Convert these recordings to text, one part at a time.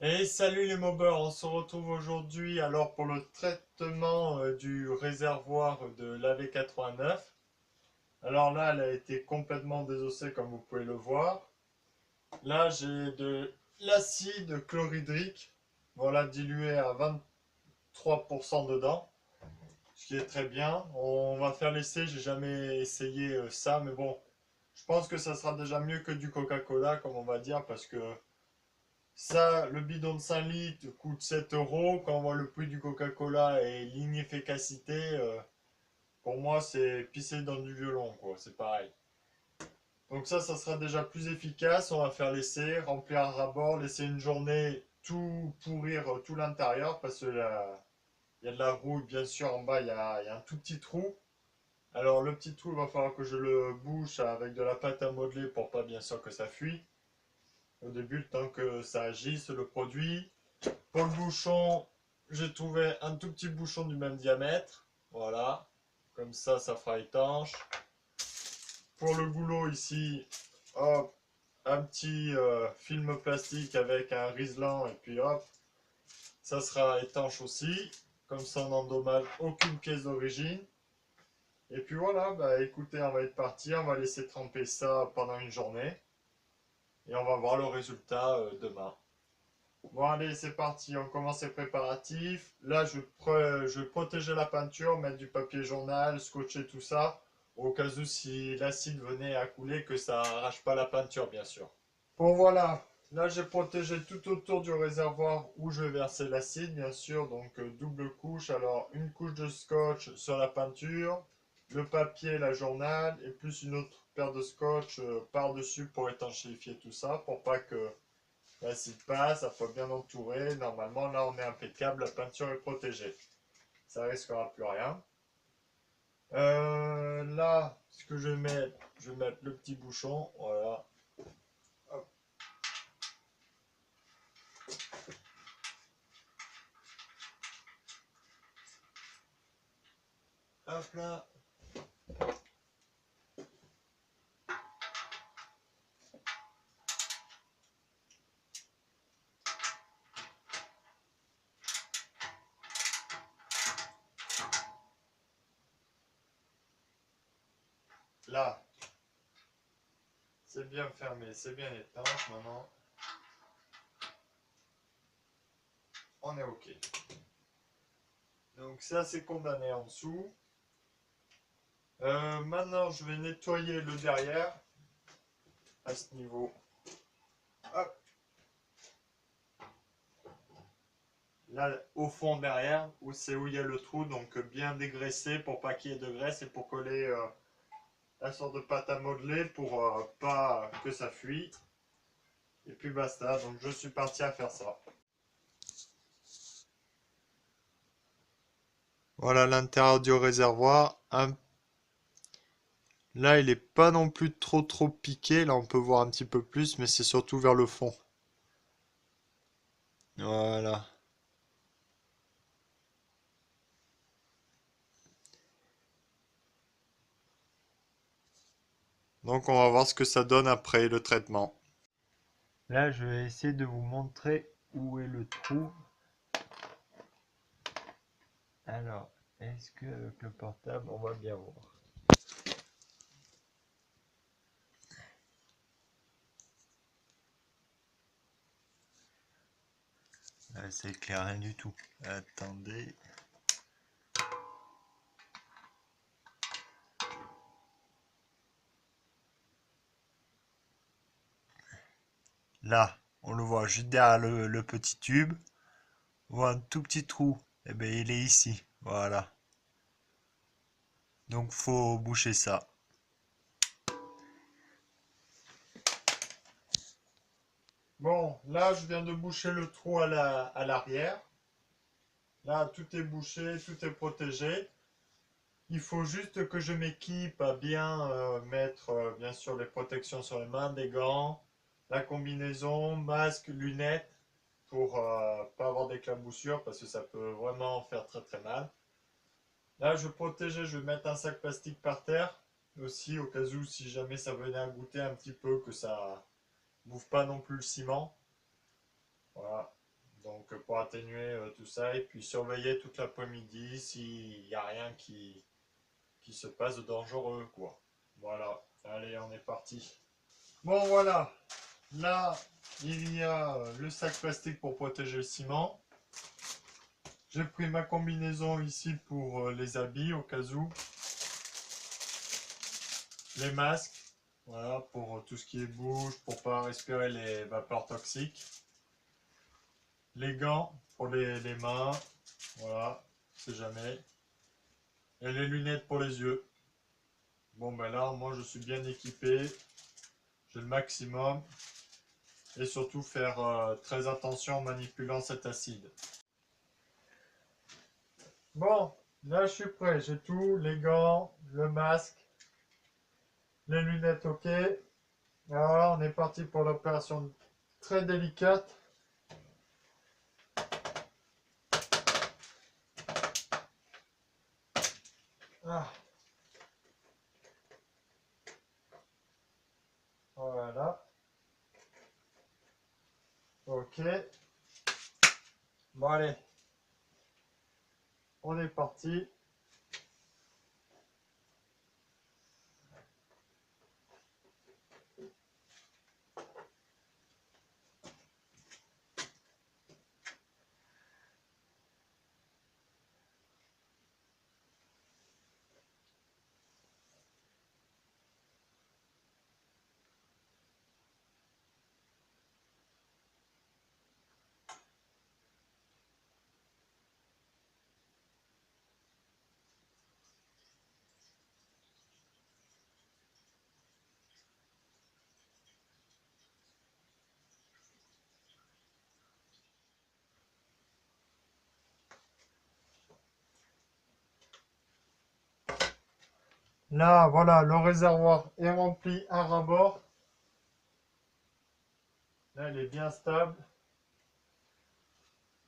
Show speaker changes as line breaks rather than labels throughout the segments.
Et salut les mobbers, on se retrouve aujourd'hui alors pour le traitement du réservoir de l'AV89. Alors là, elle a été complètement désossée comme vous pouvez le voir. Là, j'ai de l'acide chlorhydrique, voilà, dilué à 23% dedans, ce qui est très bien. On va faire l'essai, j'ai jamais essayé ça, mais bon, je pense que ça sera déjà mieux que du Coca-Cola, comme on va dire, parce que ça, le bidon de 5 litres coûte 7 euros. Quand on voit le prix du Coca-Cola et l'inefficacité, pour moi, c'est pisser dans du violon, quoi. C'est pareil. Donc ça sera déjà plus efficace. On va faire l'essai, remplir un rabord, laisser une journée tout pourrir, tout l'intérieur, parce que là, il y a de la rouille, bien sûr, en bas, il y a un tout petit trou. Alors le petit trou, il va falloir que je le bouche avec de la pâte à modeler pour pas bien sûr que ça fuit. Au début, le temps que ça agisse, le produit. Pour le bouchon, j'ai trouvé un tout petit bouchon du même diamètre. Voilà. Comme ça fera étanche. Pour le goulot ici, hop, un petit film plastique avec un riselant et puis hop, ça sera étanche aussi. Comme ça, on n'endommage aucune pièce d'origine. Et puis voilà, bah écoutez, on va être parti, on va laisser tremper ça pendant une journée. Et on va voir le résultat demain. Bon allez, c'est parti, on commence les préparatifs. Là, je vais protéger la peinture, mettre du papier journal, scotcher tout ça, au cas où si l'acide venait à couler, que ça arrache pas la peinture, bien sûr. Bon voilà, là j'ai protégé tout autour du réservoir où je vais verser l'acide, bien sûr, donc double couche. Alors une couche de scotch sur la peinture, le papier, la journal, et plus une autre paire de scotch par-dessus pour étanchéifier tout ça, pour pas que l'acide passe, ça faut bien entourer. Normalement, là, on est impeccable, la peinture est protégée. Ça risquera plus rien. Là, ce que je vais mettre le petit bouchon. Voilà. Hop, hop là. Là, c'est bien fermé, c'est bien étanche. Maintenant, on est OK. Donc ça, c'est condamné en dessous. Maintenant, je vais nettoyer le derrière à ce niveau. Hop. Là, au fond derrière, où c'est où il y a le trou, donc bien dégraissé pour pas qu'il y ait de graisse et pour coller la sorte de pâte à modeler pour pas que ça fuit. Et puis basta, donc je suis parti à faire ça. Voilà l'intérieur du réservoir. Là, il est pas non plus trop piqué. Là, on peut voir un petit peu plus, mais c'est surtout vers le fond. Voilà. Donc, on va voir ce que ça donne après le traitement. Là, je vais essayer de vous montrer où est le trou. Alors, est-ce que avec le portable, on va bien voir? Là, ça éclaire rien du tout. Attendez. Là, on le voit juste derrière le petit tube. On voit un tout petit trou. Eh bien, il est ici. Voilà. Donc, faut boucher ça. Bon, là, je viens de boucher le trou à l'arrière. Là, tout est bouché, tout est protégé. Il faut juste que je m'équipe à bien mettre, bien sûr, les protections sur les mains, des gants, la combinaison, masque, lunettes, pour pas avoir d'éclaboussures, parce que ça peut vraiment faire très mal. Là, je vais protéger, je vais mettre un sac plastique par terre, aussi au cas où, si jamais ça venait à goûter un petit peu, que ça bouffe pas non plus le ciment. Voilà. pour atténuer tout ça. Et puis surveiller toute l'après-midi s'il n'y a rien qui se passe de dangereux, quoi. Voilà, allez, on est parti. Bon, voilà, là, il y a le sac plastique pour protéger le ciment. J'ai pris ma combinaison ici pour les habits au cas où. Les masques, voilà, pour tout ce qui est bouche, pour pas respirer les vapeurs toxiques. Les gants pour les mains, voilà, c'est jamais. Et les lunettes pour les yeux. Bon ben là, moi je suis bien équipé. J'ai le maximum. Et surtout faire très attention en manipulant cet acide. Bon, là je suis prêt. J'ai tout, les gants, le masque, les lunettes, ok. Alors là, on est parti pour l'opération très délicate. Ah. Voilà. Ok. Bon allez. On est parti. Là, voilà, le réservoir est rempli à ras-bord. Là, il est bien stable.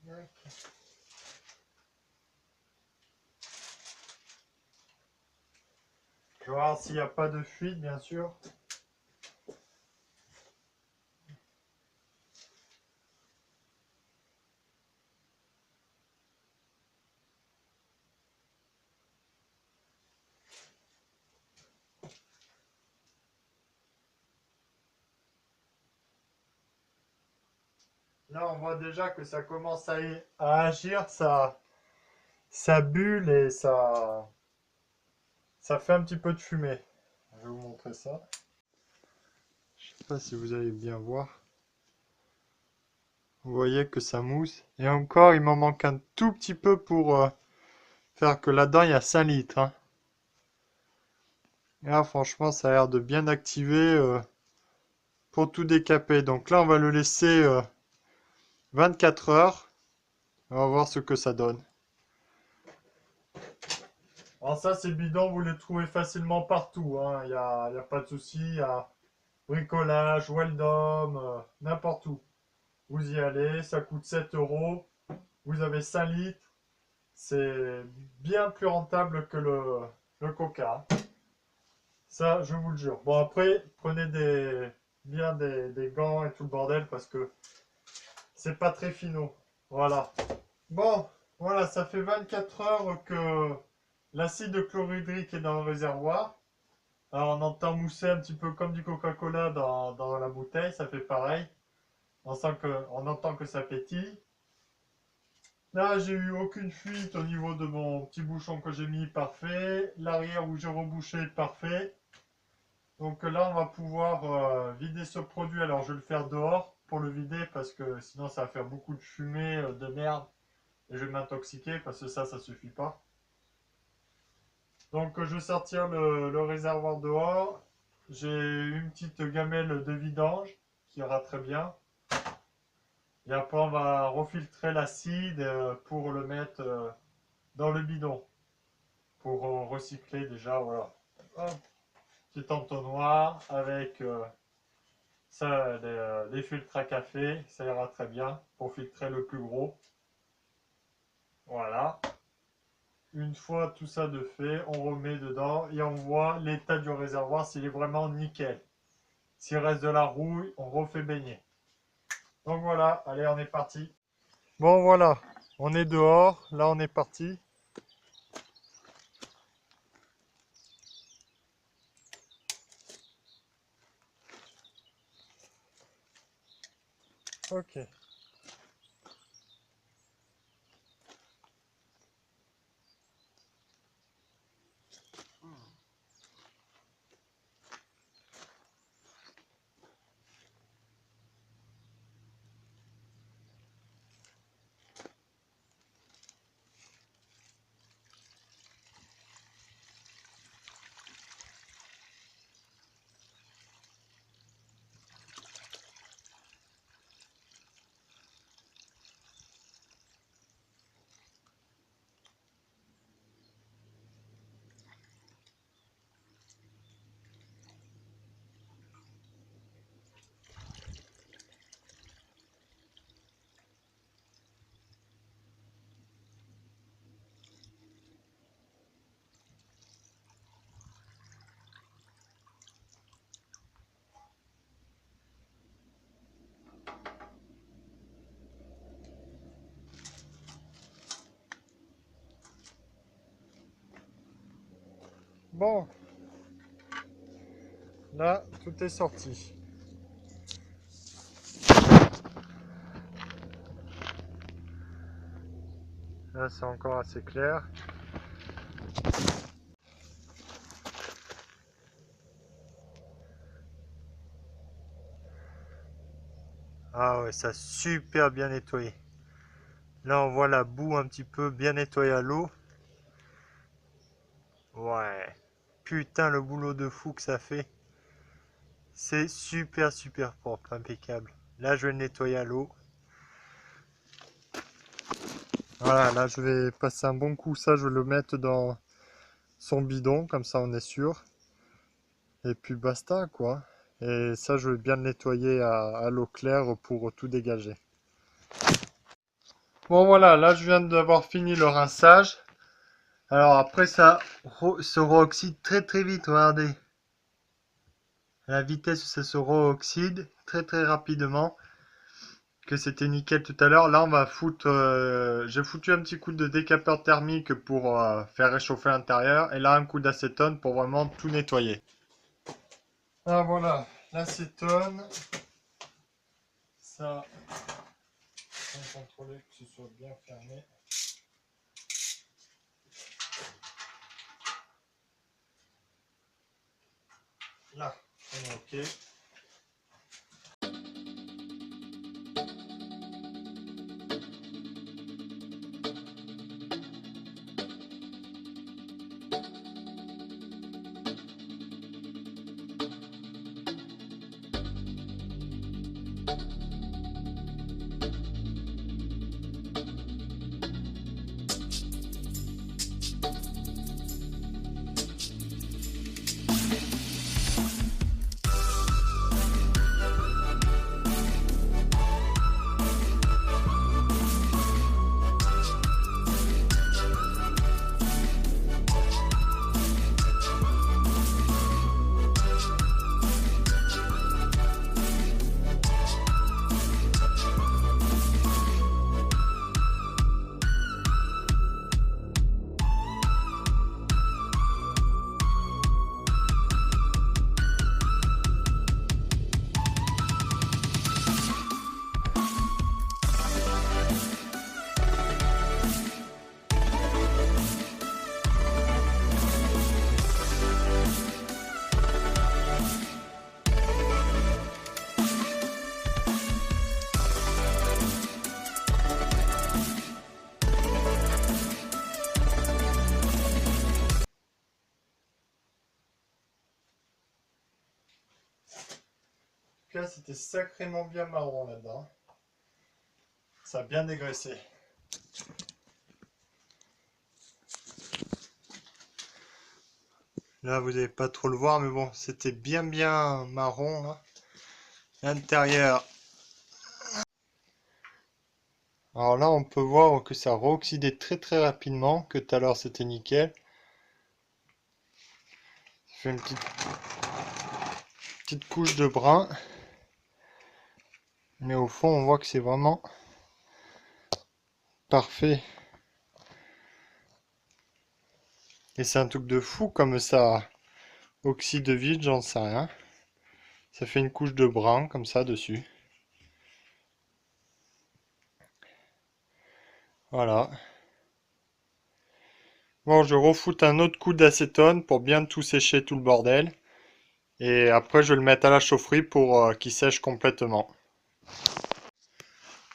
Je vais voir s'il n'y a pas de fuite, bien sûr. Là, on voit déjà que ça commence à agir, ça bulle et ça fait un petit peu de fumée. Je vais vous montrer ça. Je ne sais pas si vous allez bien voir. Vous voyez que ça mousse. Et encore, il m'en manque un tout petit peu pour faire que là-dedans, il y a 5 litres. Hein. Et là, franchement, ça a l'air de bien activer pour tout décaper. Donc là, on va le laisser 24 heures. On va voir ce que ça donne. Alors ça, ces bidons, vous les trouvez facilement partout. Hein. Il n'y a pas de souci. Il y a bricolage, Weldom, n'importe où. Vous y allez, ça coûte 7 euros. Vous avez 5 litres. C'est bien plus rentable que le coca. Ça, je vous le jure. Bon, après, prenez bien des gants et tout le bordel parce que c'est pas très finaux. Voilà. Bon, voilà, ça fait 24 heures que l'acide chlorhydrique est dans le réservoir. Alors, on entend mousser un petit peu comme du Coca-Cola dans la bouteille, ça fait pareil. On entend que ça pétille. Là, j'ai eu aucune fuite au niveau de mon petit bouchon que j'ai mis, parfait. L'arrière où j'ai rebouché, parfait. Donc là, on va pouvoir vider ce produit. Alors, je vais le faire dehors pour le vider parce que sinon, ça va faire beaucoup de fumée, de merde. Et je vais m'intoxiquer parce que ça suffit pas. Donc, je vais sortir le réservoir dehors. J'ai une petite gamelle de vidange qui ira très bien. Et après, on va refiltrer l'acide pour le mettre dans le bidon. Pour recycler déjà, voilà. Hop. Petit entonnoir avec ça, les filtres à café, ça ira très bien pour filtrer le plus gros. Voilà. Une fois tout ça de fait, on remet dedans et on voit l'état du réservoir s'il est vraiment nickel. S'il reste de la rouille, on refait baigner. Donc voilà, allez, on est parti. Bon voilà, on est dehors, là on est parti. Ok. Bon, là tout est sorti. Là c'est encore assez clair. Ah ouais, ça a super bien nettoyé. Là on voit la boue un petit peu bien nettoyée à l'eau. Ouais. Putain le boulot de fou que ça fait. C'est super propre, impeccable. Là je vais le nettoyer à l'eau. Voilà, là je vais passer un bon coup, ça je vais le mettre dans son bidon, comme ça on est sûr. Et puis basta quoi. Et ça je vais bien le nettoyer à l'eau claire pour tout dégager. Bon voilà, là je viens d'avoir fini le rinçage. Alors après ça se reoxyde très vite, regardez. La vitesse où ça se reoxyde très rapidement. Que c'était nickel tout à l'heure. Là on va foutre, j'ai foutu un petit coup de décapeur thermique pour faire réchauffer l'intérieur. Et là un coup d'acétone pour vraiment tout nettoyer. Ah voilà, l'acétone. Ça, on va contrôler que ce soit bien fermé. Là, on est OK. Là, c'était sacrément bien marron là-dedans. Ça a bien dégraissé. Là, vous n'allez pas trop le voir, mais bon, c'était bien marron là. L'intérieur. Alors là, on peut voir que ça a reoxydé très rapidement, que tout à l'heure c'était nickel. Ça fait une petite couche de brun. Mais au fond, on voit que c'est vraiment parfait. Et c'est un truc de fou comme ça oxyde vide, j'en sais rien. Ça fait une couche de brun comme ça dessus. Voilà. Bon, je refoute un autre coup d'acétone pour bien tout sécher tout le bordel. Et après, je vais le mettre à la chaufferie pour qu'il sèche complètement.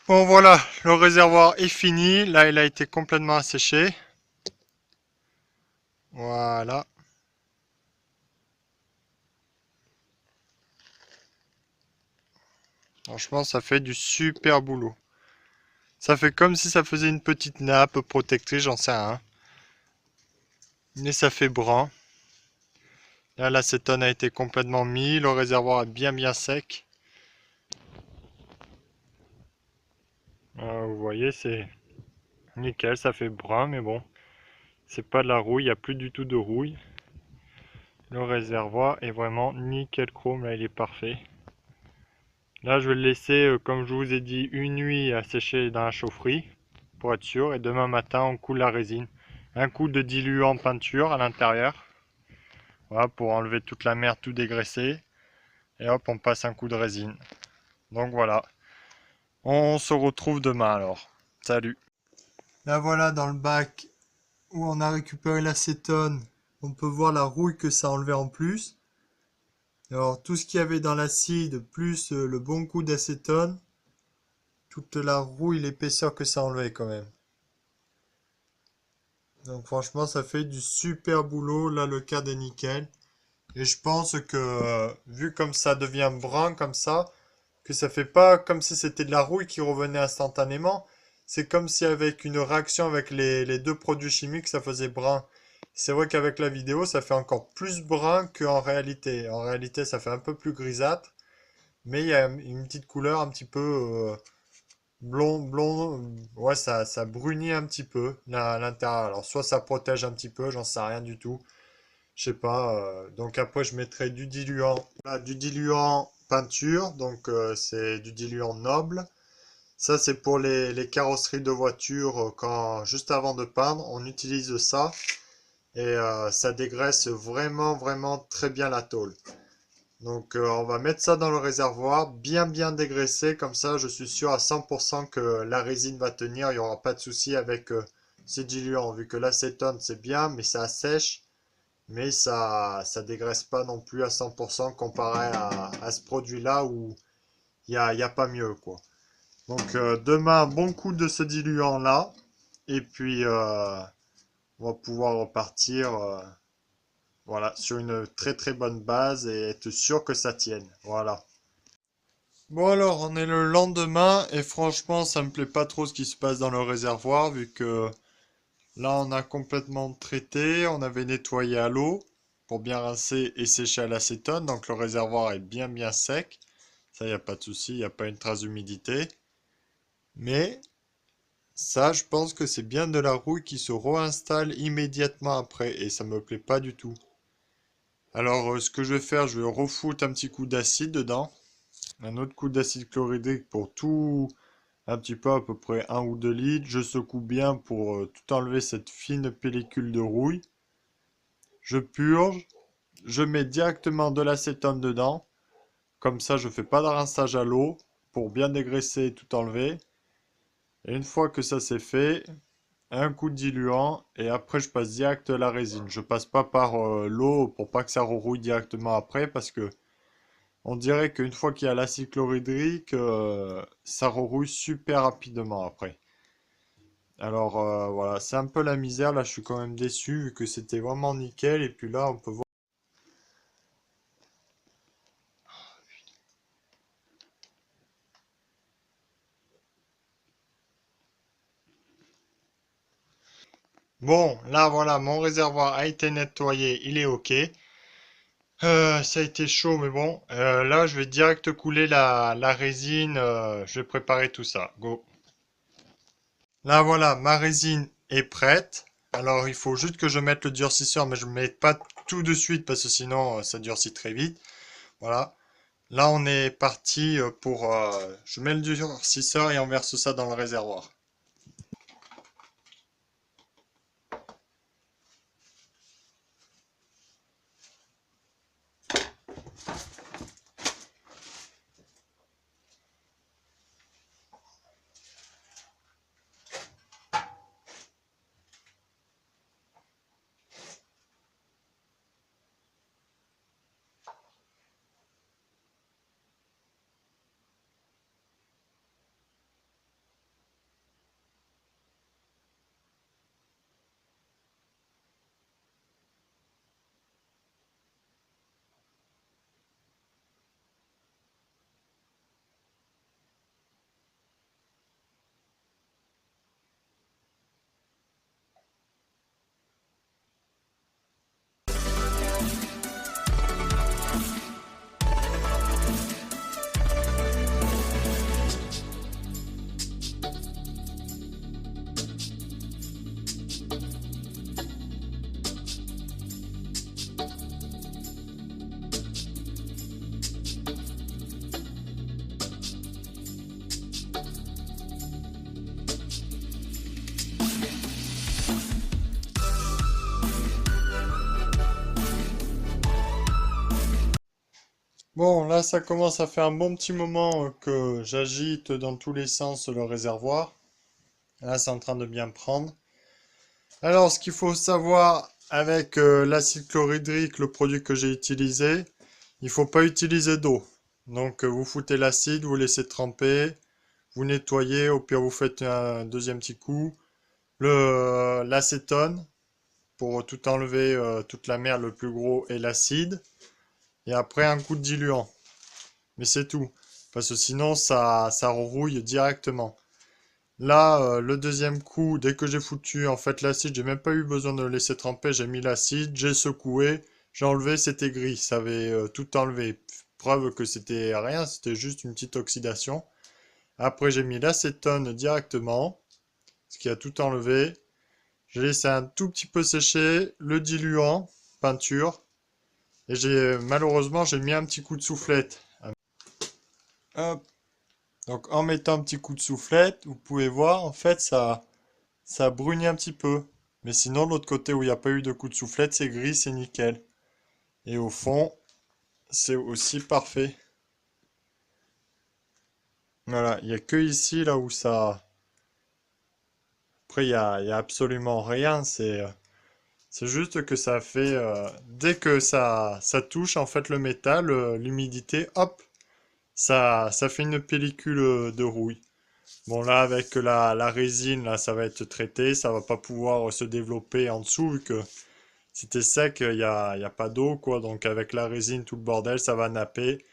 Bon, voilà, le réservoir est fini. Là, il a été complètement asséché. Voilà. Franchement, ça fait du super boulot. Ça fait comme si ça faisait une petite nappe protectrice, j'en sais rien. Mais ça fait brun. Là, l'acétone a été complètement mis. Le réservoir est bien sec. Vous voyez, c'est nickel. Ça fait brun, mais bon. C'est pas de la rouille. Il n'y a plus du tout de rouille. Le réservoir est vraiment nickel chrome. Là, il est parfait. Là, je vais le laisser, comme je vous ai dit, une nuit à sécher dans la chaufferie. Pour être sûr. Et demain matin, on coule la résine. Un coup de diluant peinture à l'intérieur. Voilà, pour enlever toute la merde, tout dégraisser. Et hop, on passe un coup de résine. Donc voilà. On se retrouve demain alors. Salut. Là voilà dans le bac où on a récupéré l'acétone. On peut voir la rouille que ça a enlevé en plus. Alors tout ce qu'il y avait dans l'acide plus le bon coup d'acétone. Toute la rouille, l'épaisseur que ça a enlevé quand même. Donc franchement ça fait du super boulot. Là le cadre est nickel. Et je pense que vu comme ça devient brun comme ça, que ça fait pas comme si c'était de la rouille qui revenait instantanément. C'est comme si avec une réaction avec les deux produits chimiques, ça faisait brun. C'est vrai qu'avec la vidéo, ça fait encore plus brun qu'en réalité. En réalité, ça fait un peu plus grisâtre, mais il y a une petite couleur un petit peu blond. Ouais, ça brunit un petit peu là, à l'intérieur. Alors, soit ça protège un petit peu, j'en sais rien du tout. Je sais pas. Donc après, je mettrai du diluant. Voilà, du diluant peinture. Donc c'est du diluant noble. Ça, c'est pour les carrosseries de voitures. Juste avant de peindre, on utilise ça. Et ça dégraisse vraiment très bien la tôle. Donc on va mettre ça dans le réservoir. Bien dégraissé. Comme ça, je suis sûr à 100% que la résine va tenir. Il n'y aura pas de souci avec ces diluants. Vu que l'acétone, c'est bien, mais ça sèche. Mais ça dégraisse pas non plus à 100% comparé à ce produit-là où y a pas mieux, quoi. Donc demain, bon coup de ce diluant-là. Et puis on va pouvoir repartir voilà, sur une très bonne base et être sûr que ça tienne. Voilà. Bon alors, on est le lendemain et franchement, ça me plaît pas trop ce qui se passe dans le réservoir vu que là, on a complètement traité, on avait nettoyé à l'eau pour bien rincer et sécher à l'acétone. Donc le réservoir est bien sec. Ça, il n'y a pas de souci, il n'y a pas une trace d'humidité. Mais ça, je pense que c'est bien de la rouille qui se réinstalle immédiatement après et ça me plaît pas du tout. Alors ce que je vais faire, je vais refoutre un petit coup d'acide dedans. Un autre coup d'acide chlorhydrique pour tout, un petit peu à peu près 1 ou 2 litres. Je secoue bien pour tout enlever cette fine pellicule de rouille. Je purge, je mets directement de l'acétone dedans. Comme ça, je fais pas de rinçage à l'eau pour bien dégraisser et tout enlever. Et une fois que ça c'est fait, un coup de diluant et après je passe direct la résine. Je passe pas par l'eau pour pas que ça rerouille directement après parce que on dirait qu'une fois qu'il y a l'acide chlorhydrique, ça rerouille super rapidement après. Alors voilà, c'est un peu la misère. Là, je suis quand même déçu vu que c'était vraiment nickel. Et puis là, on peut voir. Bon, là voilà, mon réservoir a été nettoyé, il est OK. Ça a été chaud, mais bon. Là, je vais direct couler la résine. Je vais préparer tout ça. Go. Là voilà, ma résine est prête. Alors, il faut juste que je mette le durcisseur, mais je ne le mets pas tout de suite parce que sinon, ça durcit très vite. Voilà. Là, on est parti pour... je mets le durcisseur et on verse ça dans le réservoir. Bon, là, ça commence à faire un bon petit moment que j'agite dans tous les sens le réservoir. Là, c'est en train de bien prendre. Alors, ce qu'il faut savoir avec l'acide chlorhydrique, le produit que j'ai utilisé, il faut pas utiliser d'eau. Donc, vous foutez l'acide, vous laissez tremper, vous nettoyez, au pire, vous faites un deuxième petit coup. L'acétone, pour tout enlever, toute la merde, le plus gros, et l'acide. Et après, un coup de diluant. Mais c'est tout. Parce que sinon, ça rouille directement. Là, le deuxième coup, dès que j'ai foutu en fait l'acide, j'ai même pas eu besoin de le laisser tremper. J'ai mis l'acide, j'ai secoué, j'ai enlevé, c'était gris. Ça avait tout enlevé. Preuve que c'était rien, c'était juste une petite oxydation. Après, j'ai mis l'acétone directement, ce qui a tout enlevé. J'ai laissé un tout petit peu sécher le diluant, peinture. Et malheureusement, j'ai mis un petit coup de soufflette. Hop. Donc en mettant un petit coup de soufflette, vous pouvez voir, en fait, ça brunit un petit peu. Mais sinon, de l'autre côté où il n'y a pas eu de coup de soufflette, c'est gris, c'est nickel. Et au fond, c'est aussi parfait. Voilà, il n'y a que ici, là où ça... Après, il y a absolument rien. C'est juste que ça fait... dès que ça touche, en fait, le métal, l'humidité, hop, ça fait une pellicule de rouille. Bon là avec la résine là ça va être traité, ça va pas pouvoir se développer en dessous vu que c'était sec, il y a pas d'eau quoi, donc avec la résine tout le bordel ça va napper,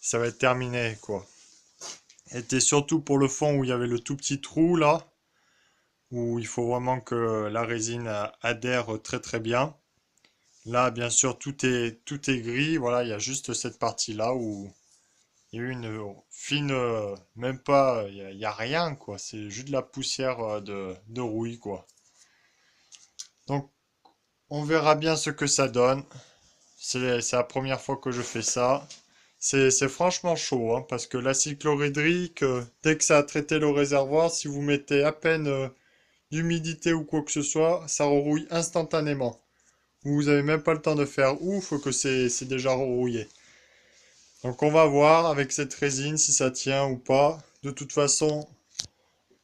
ça va être terminé quoi. Et c'était surtout pour le fond où il y avait le tout petit trou là, où il faut vraiment que la résine adhère très très bien. Là bien sûr tout est gris, voilà il y a juste cette partie là où il y a eu une fine, même pas, il y a rien quoi, c'est juste de la poussière de rouille quoi. Donc on verra bien ce que ça donne. C'est la première fois que je fais ça. C'est franchement chaud hein, parce que l'acide chlorhydrique, dès que ça a traité le réservoir, si vous mettez à peine d'humidité ou quoi que ce soit, ça rerouille instantanément. Vous avez même pas le temps de faire ouf que c'est déjà rerouillé. Donc on va voir avec cette résine si ça tient ou pas. De toute façon,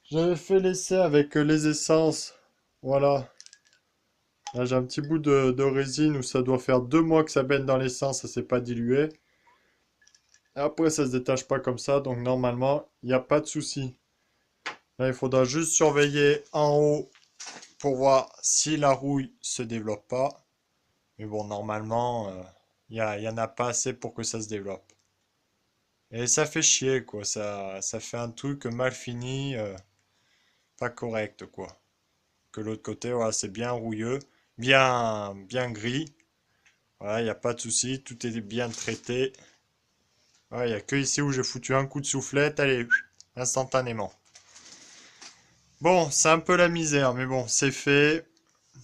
j'avais fait l'essai avec les essences. Voilà. Là j'ai un petit bout de résine où ça doit faire 2 mois que ça baigne dans l'essence, ça s'est pas dilué. Après ça se détache pas comme ça, donc normalement il n'y a pas de souci. Là il faudra juste surveiller en haut pour voir si la rouille se développe pas. Mais bon normalement y en a pas assez pour que ça se développe. Et ça fait chier quoi, ça fait un truc mal fini. Pas correct, quoi. Que l'autre côté, voilà, c'est bien rouilleux, bien gris. Voilà, il n'y a pas de souci, tout est bien traité. Il n'y a que ici où j'ai foutu un coup de soufflette, allez, instantanément. Bon, c'est un peu la misère, mais bon, c'est fait.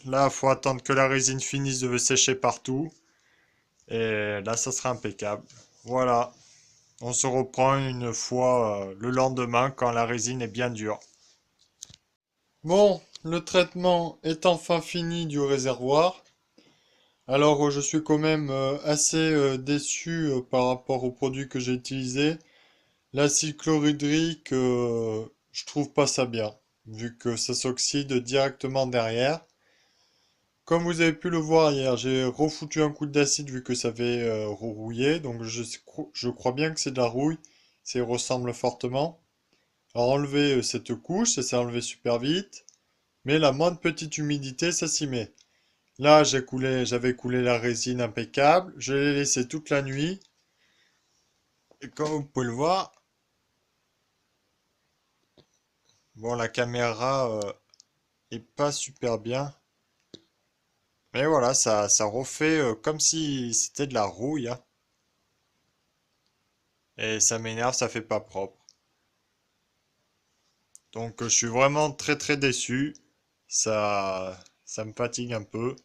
Là, il faut attendre que la résine finisse de sécher partout. Et là, ça sera impeccable. Voilà, on se reprend une fois le lendemain quand la résine est bien dure. Bon, le traitement est enfin fini du réservoir. Alors, je suis quand même assez déçu par rapport au produit que j'ai utilisé. L'acide chlorhydrique, je trouve pas ça bien, vu que ça s'oxyde directement derrière. Comme vous avez pu le voir hier, j'ai refoutu un coup d'acide vu que ça avait rouillé, donc je crois bien que c'est de la rouille, ça ressemble fortement. Alors enlever cette couche, ça s'est enlevé super vite, mais la moindre petite humidité, ça s'y met. Là, j'avais coulé la résine impeccable. Je l'ai laissé toute la nuit. Et comme vous pouvez le voir, bon, la caméra est pas super bien. Mais voilà, ça refait comme si c'était de la rouille, hein. Et ça m'énerve, ça fait pas propre. Donc, je suis vraiment très très déçu. Ça me fatigue un peu.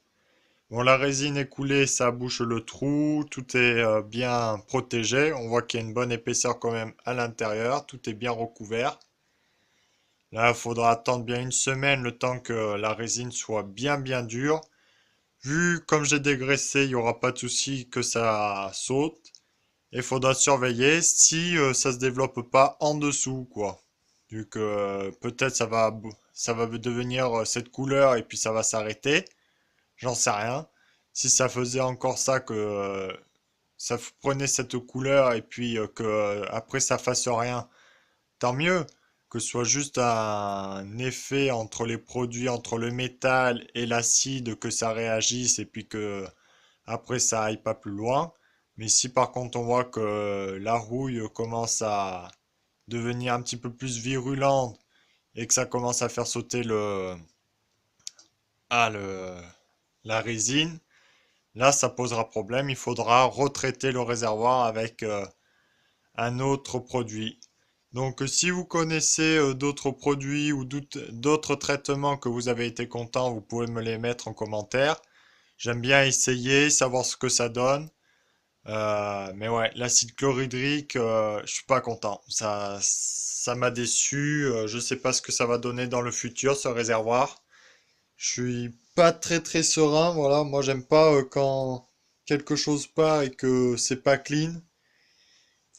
Bon, la résine est coulée, ça bouche le trou. Tout est bien protégé. On voit qu'il y a une bonne épaisseur quand même à l'intérieur. Tout est bien recouvert. Là, il faudra attendre bien une semaine le temps que la résine soit bien dure. Vu comme j'ai dégraissé, il n'y aura pas de souci que ça saute. Et il faudra surveiller si ça se développe pas en dessous, quoi. Vu que peut-être ça va devenir cette couleur et puis ça va s'arrêter. J'en sais rien. Si ça faisait encore ça que ça prenait cette couleur et puis que après ça fasse rien, tant mieux. Que ce soit juste un effet entre les produits, entre le métal et l'acide, que ça réagisse et puis que après ça aille pas plus loin. Mais si par contre on voit que la rouille commence à devenir un petit peu plus virulente et que ça commence à faire sauter ah, le, la résine, là ça posera problème. Il faudra retraiter le réservoir avec un autre produit. Donc si vous connaissez d'autres produits ou d'autres traitements que vous avez été content, vous pouvez me les mettre en commentaire. J'aime bien essayer, savoir ce que ça donne. Mais ouais, l'acide chlorhydrique, je suis pas content. Ça m'a déçu. Je sais pas ce que ça va donner dans le futur, ce réservoir. Je suis pas très serein. Voilà, moi j'aime pas quand quelque chose part et que c'est pas clean.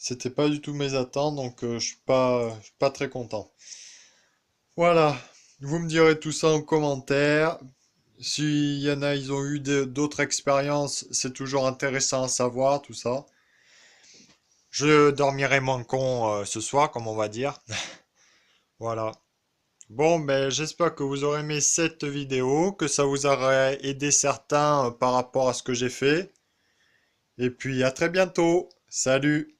C'était pas du tout mes attentes, donc je suis pas très content. Voilà, vous me direz tout ça en commentaire. S'il y en a, ils ont eu d'autres expériences, c'est toujours intéressant à savoir tout ça. Je dormirai moins con ce soir, comme on va dire. Voilà. Bon, ben j'espère que vous aurez aimé cette vidéo, que ça vous aura aidé certains par rapport à ce que j'ai fait. Et puis à très bientôt. Salut!